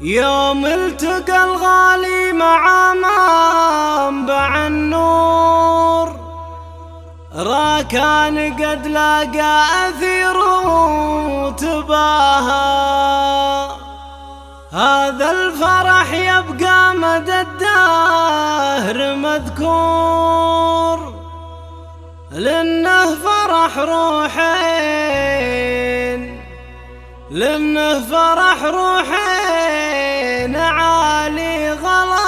يوم التقى الغالي مع منبع النور، راكان قد لاقى أثير وتباهى. هذا الفرح يبقى مدى الدهر مذكور، لأنه فرح روحين، لأنه فرح روحين عالي غلاها.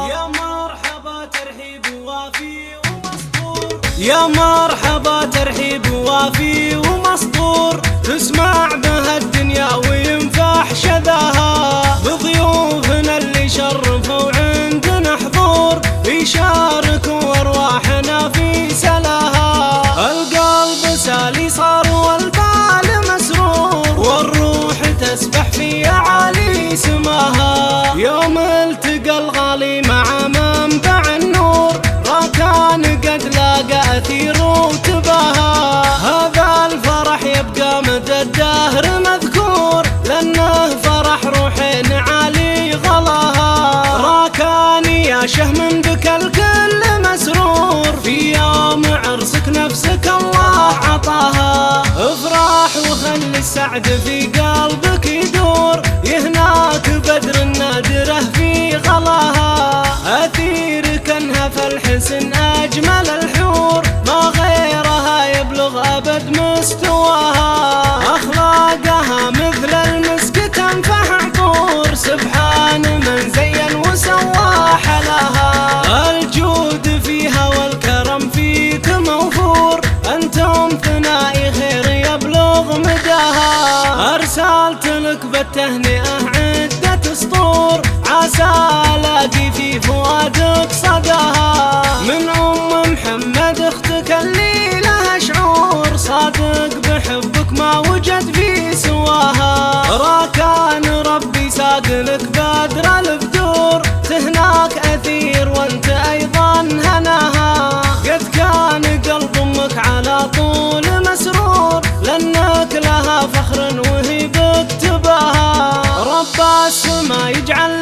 يا مرحبا ترحيب وافي ومسطور، يا مرحبا ترحيب وافي ومسطور، تسمع بها الدنيا وينفح شذاها. بضيوفنا اللي شرفوا عندنا حضور، يشاركوا أرواحنا في سلاها. القلب سالي صار والبال مسرور، والروح تسبح في أعالي سماها. يوم التقى الغالي مع منبع النور، راكان قد لاقى أثير وتباهى. هذا الفرح يبقى مدى الدهر مذكور، لأنه فرح روحين عالي غلاها. راكاني يا شهم بك الكل مسرور، في يوم عرسك نفسك الله عطاها. افرح وخلي السعد في قلبك يدور، يهناك بدر النادره في غلاها. أثيرك انها فالحسن أجمل الحور، ما غيرها يبلغ أبد مستواها. أخلاقها مثل المسك تنفح عطور، سبحان من زين وسوى حلاها. الجود فيها والكرم فيك موفور، أنتم ثنائي خير يبلغ مداها. أرسلت لك بالتهنئة عدة سطور، عسى ألاقي في فؤادك صداها. من محمد اختك اللي لها شعور، صادق بحبك ما وجد في سواها. راكان ربي ساق لك بدر البدور، تهناك أثير وانت أيضا هناها. قد كان قلب أمك على طول مسرور، لأنك لها فخر وهي بك تباها. رب السما يجعل